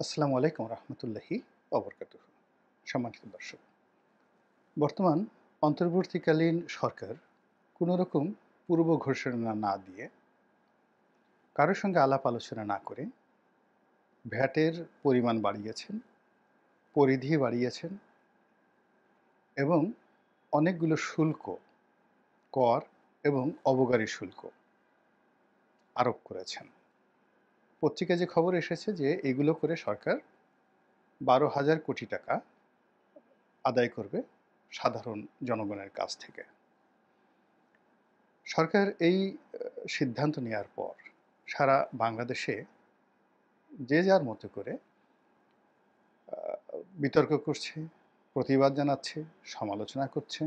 আসসালামু আলাইকুম রহমতুল্লাহি অবরকাতুহু। সম্মানিত দর্শক, বর্তমান অন্তর্বর্তীকালীন সরকার কোনো রকম পূর্ব ঘোষণা না দিয়ে, কারোর সঙ্গে আলাপ আলোচনা না করে ভ্যাটের পরিমাণ বাড়িয়েছেন, পরিধি বাড়িয়েছেন এবং অনেকগুলো শুল্ক, কর এবং অবগারি শুল্ক আরোপ করেছেন। পত্রিকায় যে খবর এসেছে যে এগুলো করে সরকার 12,000 কোটি টাকা আদায় করবে সাধারণ জনগণের কাছ থেকে। সরকার এই সিদ্ধান্ত নেওয়ার পর সারা বাংলাদেশে যে যার মতো করে বিতর্ক করছে, প্রতিবাদ জানাচ্ছে, সমালোচনা করছে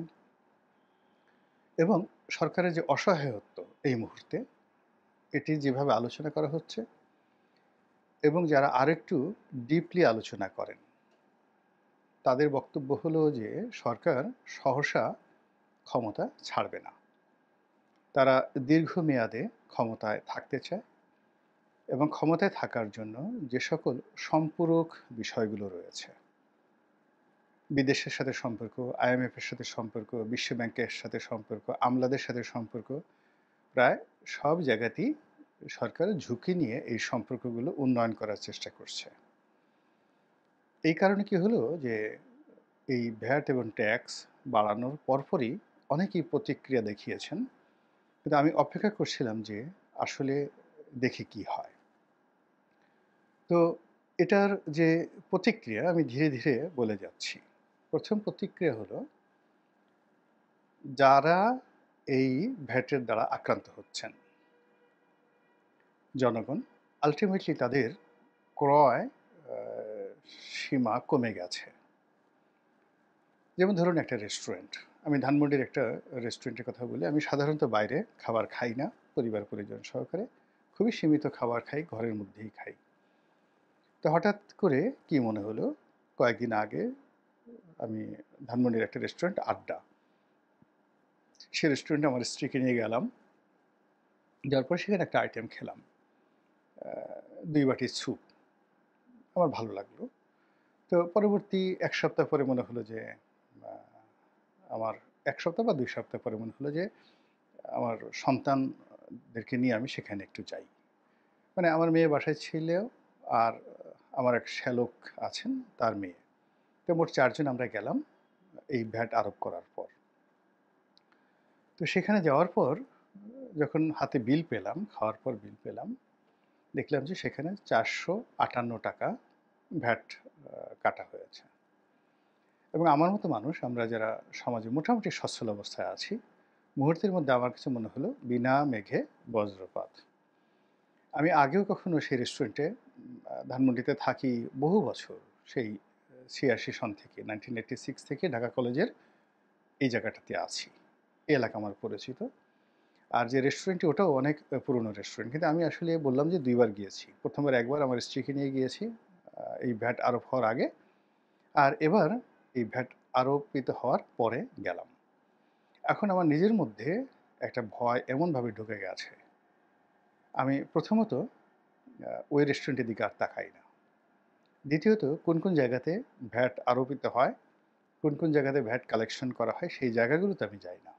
এবং সরকারের যে অসহায়ত্ব এই মুহূর্তে এটি যেভাবে আলোচনা করা হচ্ছে এবং যারা আরেকটু ডিপলি আলোচনা করেন তাদের বক্তব্য হলো যে সরকার সহসা ক্ষমতা ছাড়বে না। তারা দীর্ঘমেয়াদে ক্ষমতায় থাকতে চায় এবং ক্ষমতায় থাকার জন্য যে সকল সম্পূরক বিষয়গুলো রয়েছে, বিদেশের সাথে সম্পর্ক, আইএমএফের সাথে সম্পর্ক, বিশ্ব ব্যাংকের সাথে সম্পর্ক, আমলাদের সাথে সম্পর্ক, প্রায় সব জায়গাতেই সরকার ঝুঁকি নিয়ে এই সম্পর্কগুলো উন্নয়ন করার চেষ্টা করছে। এই কারণে কি হলো যে এই ভ্যাট এবং ট্যাক্স বাড়ানোর পরপরই অনেকেই প্রতিক্রিয়া দেখিয়েছেন, কিন্তু আমি অপেক্ষা করছিলাম যে আসলে দেখি কি হয়। তো এটার যে প্রতিক্রিয়া আমি ধীরে ধীরে বলে যাচ্ছি। প্রথম প্রতিক্রিয়া হলো, যারা এই ভ্যাটের দ্বারা আক্রান্ত হচ্ছেন জনগণ, আলটিমেটলি তাদের ক্রয় সীমা কমে গেছে। যেমন ধরুন একটা রেস্টুরেন্ট, আমি ধানমন্ডির একটা রেস্টুরেন্টের কথা বলি। আমি সাধারণত বাইরে খাবার খাই না, পরিবার পরিজন সহকারে খুবই সীমিত খাবার খাই, ঘরের মধ্যেই খাই। তো হঠাৎ করে কি মনে হলো, কয়েকদিন আগে আমি ধানমন্ডির একটা রেস্টুরেন্ট আড্ডা, সে রেস্টুরেন্টে আমার স্ত্রীকে নিয়ে গেলাম। যাওয়ার পর সেখানে একটা আইটেম খেলাম, 2 বাটি স্যুপ। আমার ভালো লাগলো। তো পরবর্তী ১ সপ্তাহ পরে মনে হলো যে আ আমার ১ সপ্তাহ বা ২ সপ্তাহ পরে মনে হলো যে আমার সন্তানদেরকে নিয়ে আমি সেখানে একটু যাই। মানে আমার মেয়ে বাসায় ছিল, আর আমার এক শ্যালক আছেন, তার মেয়ে। তো মোট ৪ জন আমরা গেলাম এই ভ্যাট আরোপ করার পর। তো সেখানে যাওয়ার পর যখন হাতে বিল পেলাম, খাওয়ার পর বিল পেলাম, দেখলাম যে সেখানে ৳৪৫৮ ভ্যাট কাটা হয়েছে। এবং আমার মতো মানুষ, আমরা যারা সমাজে মোটামুটি সচ্ছল অবস্থায় আছি, মুহূর্তের মধ্যে আমার কাছে মনে হলো বিনা মেঘে বজ্রপাত। আমি আগেও কখনো সেই রেস্টুরেন্টে ধানমন্ডিতে থাকি বহু বছর, সেই ৮৬ সন থেকে 1986 থেকে ঢাকা কলেজের এই জায়গাটাতে আছি। এই এলাকা আমার পরিচিত। আর যে রেস্টুরেন্টটি ওটাও অনেক পুরনো রেস্টুরেন্ট। কিন্তু আমি আসলে বললাম যে ২ বার গিয়েছি। ১ম বার একবার আমার স্ত্রীকে নিয়ে গিয়েছি এই ভ্যাট আরোপ হওয়ার আগে। আর এবার এই ভ্যাট আরোপিত হওয়ার পরে গেলাম। এখন আমার নিজের মধ্যে একটা ভয় এমনভাবে ঢুকে গেছে, আমি প্রথমত ওই রেস্টুরেন্টের দিকে আর তাকাই না। দ্বিতীয়ত কোন জায়গাতে ভ্যাট আরোপিত হয়, কোন জায়গাতে ভ্যাট কালেকশন করা হয়, সেই জায়গাগুলোতে আমি যাই না।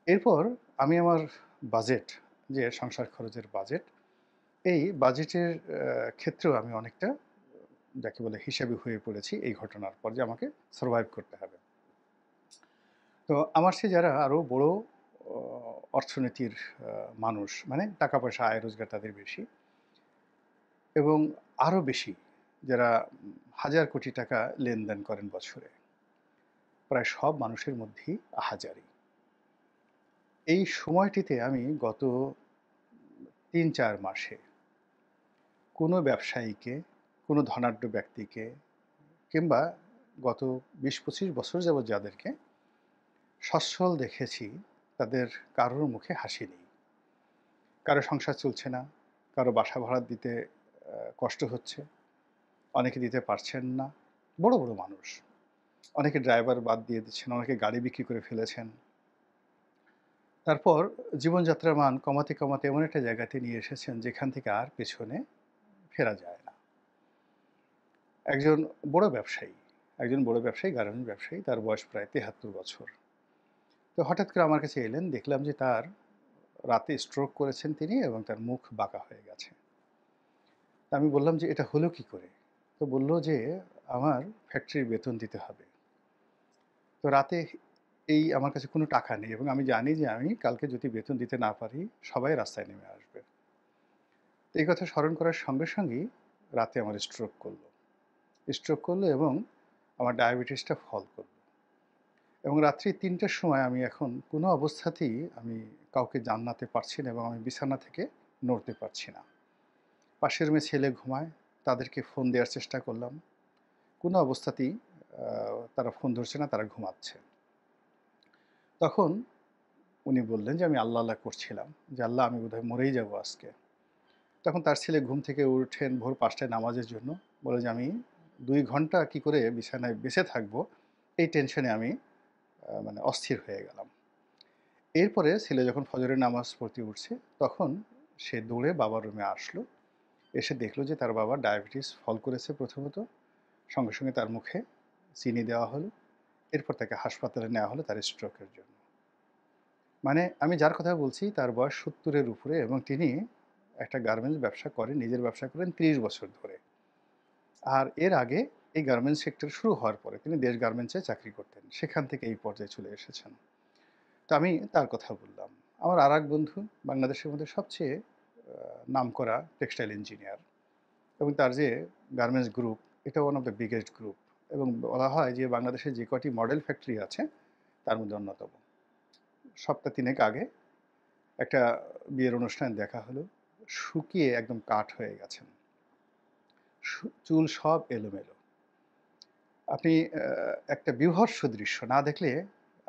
এরপর আমি আমার বাজেট, যে সংসার খরচের বাজেট, এই বাজেটের ক্ষেত্রেও আমি অনেকটা যাকে বলে হিসাবি হয়ে পড়েছি এই ঘটনার পর, যে আমাকে সারভাইভ করতে হবে। তো আমার চেয়ে যারা আরও বড় অ অর্থনীতির মানুষ, মানে টাকা পয়সা আয় রোজগার তাদের বেশি, এবং আরও বেশি যারা হাজার কোটি টাকা লেনদেন করেন বছরে, প্রায় সব মানুষের মধ্যেই আহাজারি। এই সময়টিতে আমি গত ৩-৪ মাসে কোনো ব্যবসায়ীকে, কোনো ধনাঢ্য ব্যক্তিকে, কিংবা গত ২০-২৫ বছর যাবৎ যাদেরকে সচ্ছল দেখেছি, তাদের কারোর মুখে হাসি নেই। কারো সংসার চলছে না, কারো বাসা ভাড়া দিতে কষ্ট হচ্ছে, অনেকে দিতে পারছেন না। বড়, বড় মানুষ। অনেকে ড্রাইভার বাদ দিয়ে দিচ্ছেন, অনেকে গাড়ি বিক্রি করে ফেলেছেন। তারপর জীবনযাত্রার মান কমাতে এমন একটা জায়গাতে নিয়ে এসেছেন যেখান থেকে আর পেছনে ফেরা যায় না। একজন বড় ব্যবসায়ী, গার্মেন্টস ব্যবসায়ী, তার বয়স প্রায় ৭৩ বছর। তো হঠাৎ করে আমার কাছে এলেন, দেখলাম যে তার রাতে স্ট্রোক করেছেন তিনি এবং তার মুখ বাঁকা হয়ে গেছে। তা আমি বললাম যে, "এটা হলো কি করে?" তো বলল যে, "আমার ফ্যাক্টরির বেতন দিতে হবে। তো রাতে আমার কাছে কোনো টাকা নেই এবং আমি জানি যে আমি কালকে যদি বেতন দিতে না পারি, সবাই রাস্তায় নেমে আসবে।" তো এই কথা স্মরণ করার সঙ্গে সঙ্গেই রাতে আমার স্ট্রোক করলো এবং আমার ডায়াবেটিসটা ফল করল। এবং রাত্রি ৩টার সময় আমি এখন কোনো অবস্থাতেই আমি কাউকে জানাতে পারছি না এবং আমি বিছানা থেকে নড়তে পারছি না। পাশের রুমে ছেলে ঘুমায়, তাদেরকে ফোন দেওয়ার চেষ্টা করলাম। কোনো অবস্থাতেই তারা ফোন ধরছে না, তারা ঘুমাচ্ছে। তখন উনি বললেন যে, "আমি আল্লাহ, আল্লাহ করছিলাম যে, আল্লাহ আমি বোধহয় মরেই যাবো আজকে।" তখন তার ছেলে ঘুম থেকে উঠেন ভোর ৫টায় নামাজের জন্য। বলে যে, "আমি ২ ঘন্টা কি করে বিছানায় বেঁচে থাকবো, এই টেনশনে আমি মানে অস্থির হয়ে গেলাম।" এরপরে ছেলে যখন ফজরের নামাজ পড়তে উঠছে, তখন সে দৌড়ে বাবার রুমে আসলো। এসে দেখল যে তার বাবার ডায়াবেটিস ফল করেছে প্রথমত। সঙ্গে সঙ্গে তার মুখে চিনি দেওয়া হলো। এরপর তাকে হাসপাতালে নেওয়া হলো তার স্ট্রোকের জন্য। মানে আমি যার কথা বলছি তার বয়স ৭০ এর উপরে এবং তিনি একটা গার্মেন্টস ব্যবসা করেন, নিজের ব্যবসা করেন ৩০ বছর ধরে। আর এর আগে এই গার্মেন্টস সেক্টর শুরু হওয়ার পরে তিনি দেশ গার্মেন্টসে চাকরি করতেন। সেখান থেকে এই পর্যায়ে চলে এসেছেন। তো আমি তার কথা বললাম। আমার আরেক বন্ধু বাংলাদেশের মধ্যে সবচেয়ে নামকরা টেক্সটাইল ইঞ্জিনিয়ার এবং তার যে গার্মেন্টস গ্রুপ, এটা one of the biggest group এবং বলা হয় যে বাংলাদেশে যে কটি মডেল ফ্যাক্টরি আছে তার মধ্যে অন্যতম। সপ্তাহ ৩ আগে একটা বিয়ের অনুষ্ঠানে দেখা হলো। শুকিয়ে একদম কাঠ হয়ে গেছেন। চুল সব এলোমেলো। আপনি একটা বীভৎস দৃশ্য না দেখলে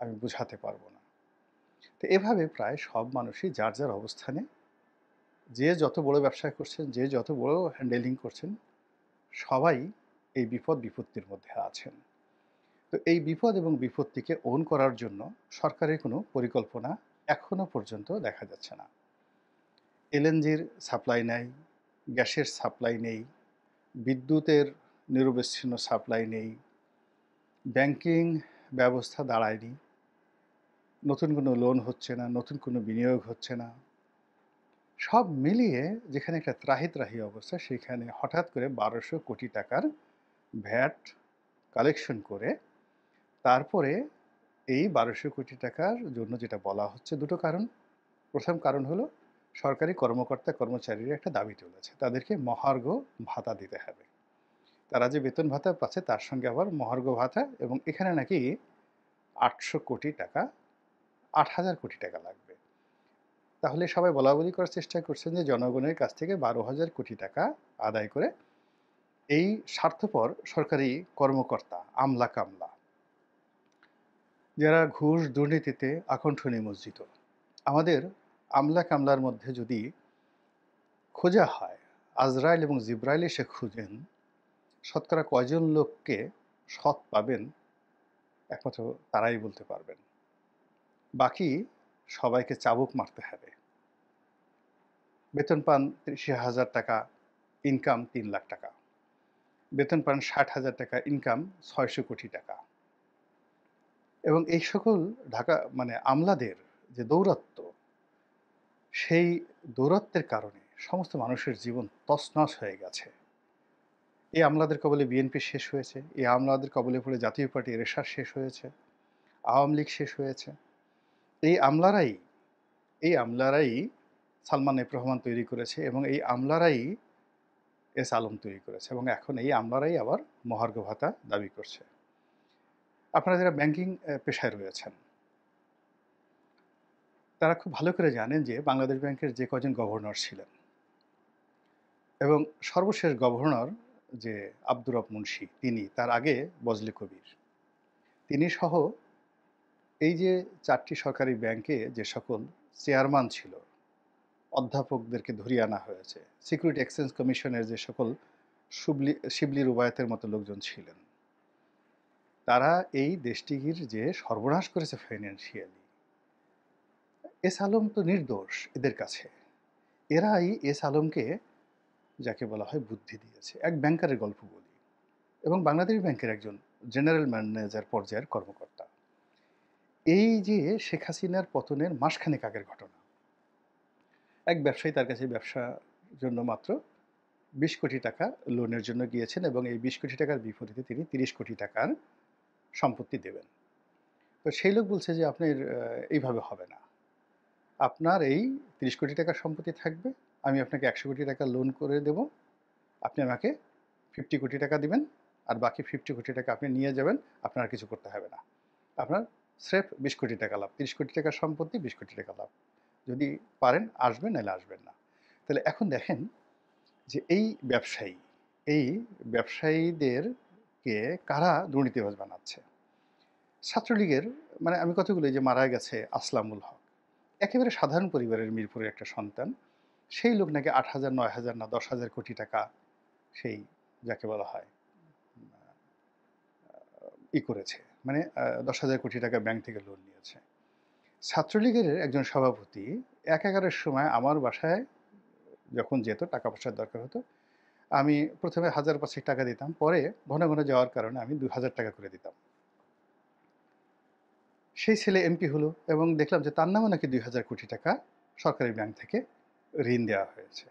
আমি বোঝাতে পারব না। তো এভাবে প্রায় সব মানুষই যার, যার অবস্থানে যে যত বড় ব্যবসা করছেন, যে যত বড় হ্যান্ডেলিং করছেন, সবাই এই বিপত্তির মধ্যে আছেন। তো এই বিপদ এবং বিপত্তিকে ওন করার জন্য সরকারের কোনো পরিকল্পনা এখনো পর্যন্ত দেখা যাচ্ছে না। এলএনজির সাপ্লাই নাই, গ্যাসের সাপ্লাই নেই, বিদ্যুতের নিরবচ্ছিন্ন সাপ্লাই নেই, ব্যাংকিং ব্যবস্থা দাঁড়ায়নি, নতুন কোনো লোন হচ্ছে না, নতুন কোনো বিনিয়োগ হচ্ছে না। সব মিলিয়ে যেখানে একটা ত্রাহি অবস্থা, সেখানে হঠাৎ করে ১২০০ কোটি টাকার ভ্যাট কালেকশন করে তারপরে এই ১২০০ কোটি টাকার জন্য যেটা বলা হচ্ছে, দুটো কারণ। প্রথম কারণ হলো সরকারি কর্মচারীরা একটা দাবি তুলেছে। তাদেরকে মহার্ঘ ভাতা দিতে হবে। তারা যে বেতন ভাতা পাচ্ছে তার সঙ্গে আবার মহার্ঘ ভাতা এবং এখানে নাকি ৮০০ কোটি টাকা, ৮,০০০ কোটি টাকা লাগবে। তাহলে সবাই বলাবলি করার চেষ্টা করছেন যে জনগণের কাছ থেকে ১২,০০০ কোটি টাকা আদায় করে এই স্বার্থপর সরকারি কর্মকর্তা, আমলা-কামলা, যারা ঘুষ দুর্নীতিতে আকণ্ঠ নিমজ্জিত। আমাদের আমলা-কামলার মধ্যে যদি খোঁজা হয়, আজরাইল এবং জিবরাইল এসে খুঁজেন, শতকরা কয়জন লোককে সৎ পাবেন একমাত্র তারাই বলতে পারবেন। বাকি সবাইকে চাবুক মারতে হবে। বেতন পান ৩০,০০০ টাকা, ইনকাম ৩,০০,০০০ টাকা। বেতন পান ৬০,০০০ টাকা, ইনকাম ৬০০ কোটি টাকা। এবং এই সকল মানে আমলাদের যে দৌরাত্ম্য, সেই দৌরাত্ম্যের কারণে সমস্ত মানুষের জীবন তছনছ হয়ে গেছে। এই আমলাদের কবলে বিএনপি শেষ হয়েছে, এই আমলাদের কবলে পড়ে জাতীয় পার্টি এরশাদ শেষ হয়েছে, আওয়ামী লীগ শেষ হয়েছে। এই আমলারাই সালমান এফ রহমান তৈরি করেছে এবং এই আমলারাই এস আলম তৈরি করেছে এবং এখন এই আমলারাই আবার মহার্ঘ ভাতা দাবি করছে। আপনারা যারা ব্যাংকিং পেশায় রয়েছেন, তারা খুব ভালো করে জানেন যে বাংলাদেশ ব্যাংকের যে কজন গভর্নর ছিলেন এবং সর্বশেষ গভর্নর যে আব্দুর রব মুন্সি, তিনি, তার আগে বজলে কবির, তিনি সহ এই যে ৪টি সরকারি ব্যাংকে যে সকল চেয়ারম্যান ছিল, অধ্যাপকদেরকে ধরিয়ে আনা হয়েছে, সিকিউরিটি এক্সচেঞ্জ কমিশনের যে সকল শিবলি রুবায়েতের মতো লোকজন ছিলেন, তারা এই দেশটির যে সর্বনাশ করেছে ফাইন্যান্সিয়ালি, এস আলম তো নির্দোষ এদের কাছে। এরাই এস আলমকে, যাকে বলা হয়, বুদ্ধি দিয়েছে। এক ব্যাংকারের গল্প বলি। এবং বাংলাদেশ ব্যাংকের একজন জেনারেল ম্যানেজার পর্যায়ের কর্মকর্তা। এই যে শেখ হাসিনার পতনের মাসখানেক আগের ঘটনা। এক ব্যবসায়ী তার কাছে ব্যবসার জন্য মাত্র ২০ কোটি টাকা লোনের জন্য গিয়েছেন এবং এই ২০ কোটি টাকার বিপরীতে তিনি ৩০ কোটি টাকার সম্পত্তি দেবেন। তো সেই লোক বলছে যে, "আপনার এইভাবে হবে না। আপনার এই ৩০ কোটি টাকার সম্পত্তি থাকবে। আমি আপনাকে ১০০ কোটি টাকা লোন করে দেব। আপনি আমাকে ৫০ কোটি টাকা দিবেন। আর বাকি ৫০ কোটি টাকা আপনি নিয়ে যাবেন। আপনার আর কিছু করতে হবে না। আপনার স্রেফ ২০ কোটি টাকা লাভ। ৩০ কোটি টাকার সম্পত্তি, ২০ কোটি টাকা লাভ। যদি পারেন আসবেন, নাহলে আসবেন না।" তাহলে এখন দেখেন যে এই ব্যবসায়ীদেরকে কারা দুর্নীতিবাজ বানাচ্ছে? ছাত্রলীগের, মানে আমি কতগুলো, এই যে মারা গেছে আসলামুল হক, একেবারে সাধারণ পরিবারের মিরপুরের একটা সন্তান। সেই লোক নাকি ৮,০০০, ৯,০০০ না ১০,০০০ কোটি টাকা সেই যাকে বলা হয় করেছে। মানে ১০,০০০ কোটি টাকা ব্যাংক থেকে লোন নিয়েছে। ছাত্রলীগের একজন সভাপতি একাগারের সময় আমার বাসায় যখন যেত, টাকা পয়সার দরকার হতো, আমি ১ম এ ১,০০০ টাকা দিতাম। পরে ঘন, ঘন যাওয়ার কারণে আমি ২,০০০ টাকা করে দিতাম। সেই ছেলে এমপি হলো এবং দেখলাম যে তার নামেও নাকি ২,০০০ কোটি টাকা সরকারি ব্যাংক থেকে ঋণ দেওয়া হয়েছে।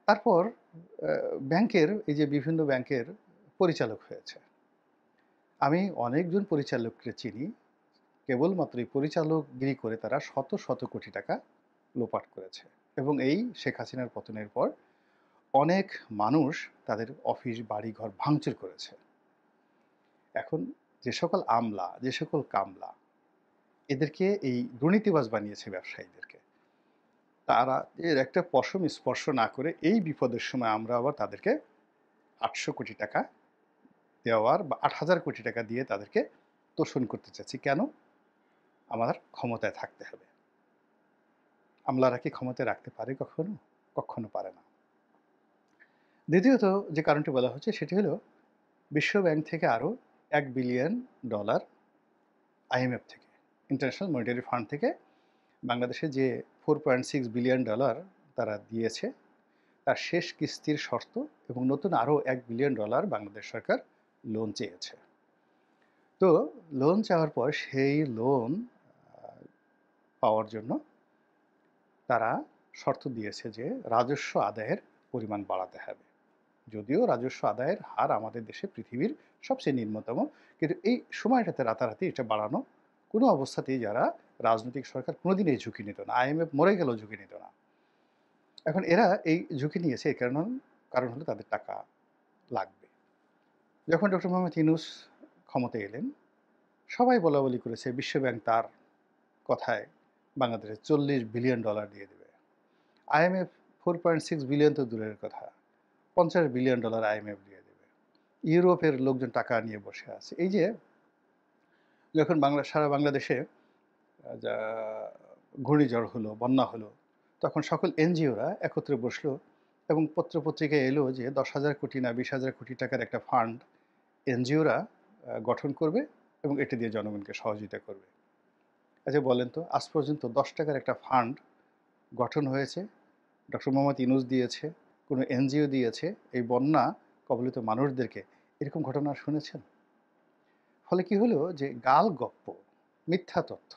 তারপর ব্যাংকের, এই যে বিভিন্ন ব্যাংকের পরিচালক হয়েছে। আমি অনেকজন পরিচালককে চিনি, কেবলমাত্র এই পরিচালকগিরি করে তারা শত, শত কোটি টাকা লোপাট করেছে। এবং এই শেখ হাসিনার পতনের পর অনেক মানুষ তাদের অফিস, বাড়িঘর ভাঙচুর করেছে। এখন যে সকল আমলা, যে সকল কামলা এদেরকে এই দুর্নীতিবাজ বানিয়েছে ব্যবসায়ীদেরকে, তারা এর একটা পশম স্পর্শ না করে এই বিপদের সময় আমরা আবার তাদেরকে ৮০০ কোটি টাকা দেওয়ার বা ৮,০০০ কোটি টাকা দিয়ে তাদেরকে তোষণ করতে চাচ্ছি। কেন? আমাদের ক্ষমতায় থাকতে হবে। আমলারা কি ক্ষমতায় রাখতে পারে কখনো? কক্ষনো পারে না। দ্বিতীয়ত যে কারণটি বলা হচ্ছে সেটি হলো বিশ্বব্যাংক থেকে আরও $১ বিলিয়ন IMF থেকে, ইন্টারন্যাশনাল মনিটারি ফান্ড থেকে বাংলাদেশে যে $4.6 বিলিয়ন তারা দিয়েছে, তার শেষ কিস্তির শর্ত এবং নতুন আরও $1 বিলিয়ন বাংলাদেশ সরকার লোন চেয়েছে। তো লোন চাওয়ার পর সেই লোন পাওয়ার জন্য তারা শর্ত দিয়েছে যে রাজস্ব আদায়ের পরিমাণ বাড়াতে হবে। যদিও রাজস্ব আদায়ের হার আমাদের দেশে পৃথিবীর সবচেয়ে নিম্নতম, কিন্তু এই সময়টাতে রাতারাতি এটা বাড়ানো কোনো অবস্থাতেই যারা রাজনৈতিক সরকার কোনোদিন এই ঝুঁকি নিত না। IMF মরে গেলেও ঝুঁকি নিত না। এখন এরা এই ঝুঁকি নিয়েছে, এই কারণ হলো তাদের টাকা লাগবে। যখন ডক্টর মোহাম্মদ ইউনূস ক্ষমতায় এলেন, সবাই বলাবলি করেছে বিশ্বব্যাংক তার কথায় বাংলাদেশে $40 বিলিয়ন দিয়ে দেবে। IMF 4.6 বিলিয়ন তো দূরের কথা, $50 বিলিয়ন IMF দিয়ে দেবে। ইউরোপের লোকজন টাকা নিয়ে বসে আছে। এই যে যখন সারা বাংলাদেশে যা ঘূর্ণিঝড় হলো, বন্যা হলো, তখন সকল এনজিওরা একত্রে বসলো এবং পত্রপত্রিকায় এলো যে 10,000 কোটি না 20,000 কোটি টাকার একটা ফান্ড এনজিওরা গঠন করবে এবং এটা দিয়ে জনগণকে সহযোগিতা করবে। আচ্ছা বলেন তো, আজ পর্যন্ত 10 টাকার একটা ফান্ড গঠন হয়েছে, ডক্টর মোহাম্মদ ইউনূস দিয়েছে, কোনো এনজিও দিয়েছে এই বন্যা কবলিত মানুষদেরকে, এরকম ঘটনা শুনেছেন? ফলে কি হলো যে গালগপ্প, মিথ্যা তথ্য,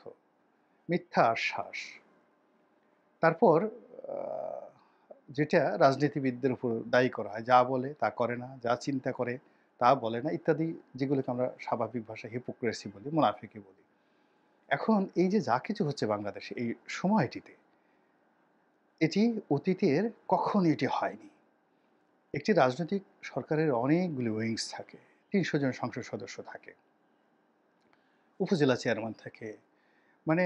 মিথ্যা আশ্বাস, তারপর যেটা রাজনীতিবিদদের উপর দায়ী করা হয়, যা বলে তা করে না, যা চিন্তা করে তা বলে না, ইত্যাদি, যেগুলোকে আমরা স্বাভাবিক ভাষায় হিপোক্রেসি বলি, মুনাফিকি বলি। এখন এই যে যা কিছু হচ্ছে বাংলাদেশে এই সময়টিতে, এটি অতীতের কখনো এটি হয়নি। একটি রাজনৈতিক সরকারের অনেকগুলি উইংস থাকে, ৩০০ জন সংসদ সদস্য থাকে, উপজেলা চেয়ারম্যান থাকে, মানে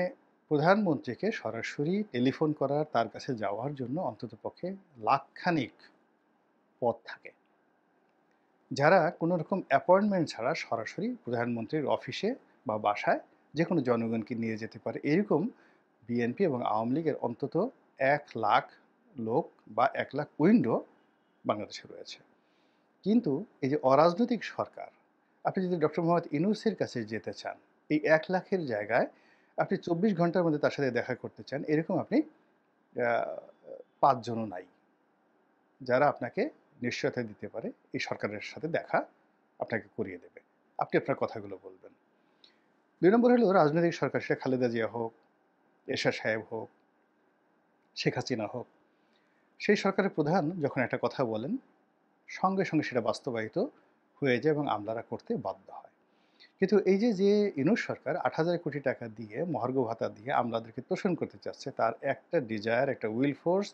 প্রধানমন্ত্রীকে সরাসরি টেলিফোন করার, তার কাছে যাওয়ার জন্য অন্ততপক্ষে লাখখানিক পদ থাকে, যারা কোনো রকম অ্যাপয়েন্টমেন্ট ছাড়া সরাসরি প্রধানমন্ত্রীর অফিসে বা বাসায় যে কোনো জনগণকে নিয়ে যেতে পারে। এরকম বিএনপি এবং আওয়ামী লীগের অন্তত ১ লাখ লোক বা ১ লাখ উইন্ডো বাংলাদেশে রয়েছে। কিন্তু এই যে অরাজনৈতিক সরকার, আপনি যদি ডক্টর মোহাম্মদ ইউনূসের কাছে যেতে চান, এই ১ লাখের জায়গায় আপনি ২৪ ঘন্টার মধ্যে তার সাথে দেখা করতে চান, এরকম আপনি ৫ জনও নাই যারা আপনাকে নিশ্চয়তা দিতে পারে এই সরকারের সাথে দেখা আপনাকে করিয়ে দেবে। আপনি আপনার কথাগুলো বলবেন। ২ নম্বর হলো রাজনৈতিক সরকার, সেটা খালেদা জিয়া হোক, এরশাদ সাহেব হোক, শেখ হাসিনা হোক। সেই সরকারের প্রধান যখন একটা কথা বলেন, সঙ্গে, সঙ্গে সেটা বাস্তবায়িত হয়ে যায় এবং আমলারা করতে বাধ্য হয়। কিন্তু এই যে ইউনূস সরকার ৮,০০০ কোটি টাকা দিয়ে, মহার্ঘ ভাতা দিয়ে আমলাদেরকে তোষণ করতে চাচ্ছে, তার একটা ডিজায়ার, একটা উইল ফোর্স,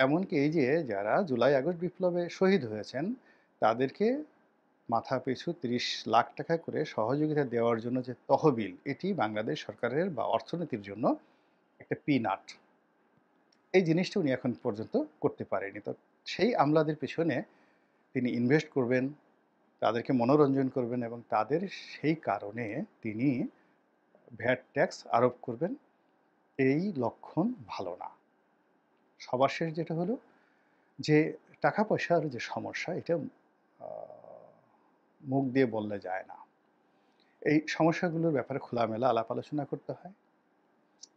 এমনকি এই যে যারা জুলাই আগস্ট বিপ্লবে শহীদ হয়েছেন, তাদেরকে মাথাপিছু ৩০ লাখ টাকা করে সহযোগিতা দেওয়ার জন্য যে তহবিল, এটি বাংলাদেশ সরকারের বা অর্থনীতির জন্য একটা পিনাট। এই জিনিসটা উনি এখন পর্যন্ত করতে পারেনি। তো সেই আমলাদের পেছনে তিনি ইনভেস্ট করবেন, তাদেরকে মনোরঞ্জন করবেন এবং তাদের সেই কারণে তিনি ভ্যাট ট্যাক্স আরোপ করবেন। এই লক্ষণ ভালো না। সবার শেষ যেটা হলো যে টাকা পয়সার যে সমস্যা, এটা আ মুখ দিয়ে বললে যায় না। এই সমস্যাগুলোর ব্যাপারে খোলামেলা আলাপ আলোচনা করতে হয়।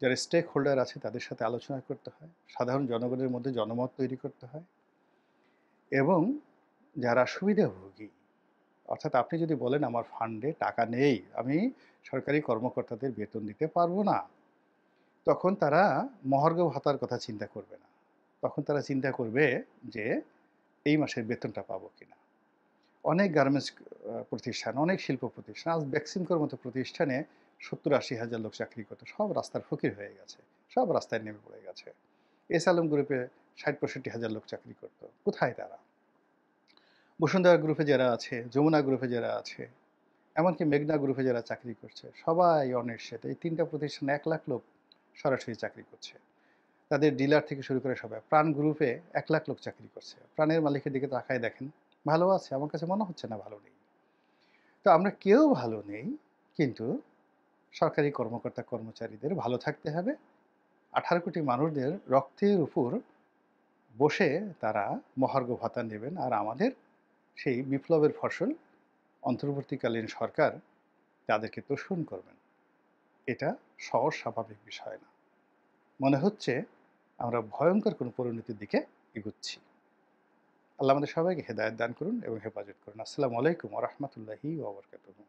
যারা স্টেক হোল্ডার আছে তাদের সাথে আলোচনা করতে হয়। সাধারণ জনগণের মধ্যে জনমত তৈরি করতে হয় এবং যারা সুবিধাভোগী, অর্থাৎ আপনি যদি বলেন আমার ফান্ডে টাকা নেই, আমি সরকারি কর্মকর্তাদের বেতন দিতে পারবো না, তখন তারা মহার্ঘ ভাতার কথা চিন্তা করবে না। তখন তারা চিন্তা করবে যে এই মাসের বেতনটা পাবো কিনা। অনেক গার্মেন্টস প্রতিষ্ঠান, অনেক শিল্প প্রতিষ্ঠান, আজ বেক্সিমকোর মতো প্রতিষ্ঠানে ৭০-৮০ হাজার লোক চাকরি করতো, সব রাস্তার ফকির হয়ে গেছে, সব রাস্তায় নেমে পড়ে গেছে। এস আলম গ্রুপে ৬০-৬৫ হাজার লোক চাকরি করতো, কোথায় তারা? বসুন্ধরা গ্রুপে যারা আছে, যমুনা গ্রুপে যারা আছে, এমনকি মেঘনা গ্রুপে যারা চাকরি করছে, সবাই অনিশ্চিত। এই ৩টা প্রতিষ্ঠানে ১,০০,০০০ লোক সরাসরি চাকরি করছে। তাদের ডিলার থেকে শুরু করে সবাই। প্রাণ গ্রুপে ১,০০,০০০ লোক চাকরি করছে। প্রাণের মালিকের দিকে তাকায় দেখেন, ভালো আছে? আমার কাছে মনে হচ্ছে না ভালো নেই। তো আমরা কেউ ভালো নেই, কিন্তু সরকারি কর্মকর্তা কর্মচারীদের ভালো থাকতে হবে। ১৮ কোটি মানুষদের রক্তের উপর বসে তারা মহার্ঘ ভাতা নেবেন, আর আমাদের সেই বিপ্লবের ফসল অন্তর্বর্তীকালীন সরকার তাদেরকে তোষণ করবেন। এটা সহজ স্বাভাবিক বিষয় না। মনে হচ্ছে আমরা ভয়ঙ্কর কোনো পরিণতির দিকে এগুচ্ছি। আল্লাহ আমাদের সবাইকে হেদায়েত দান করুন এবং হেফাজত করুন। আসসালামু আলাইকুম ওয়া রাহমাতুল্লাহি ওয়া বারাকাতুহু।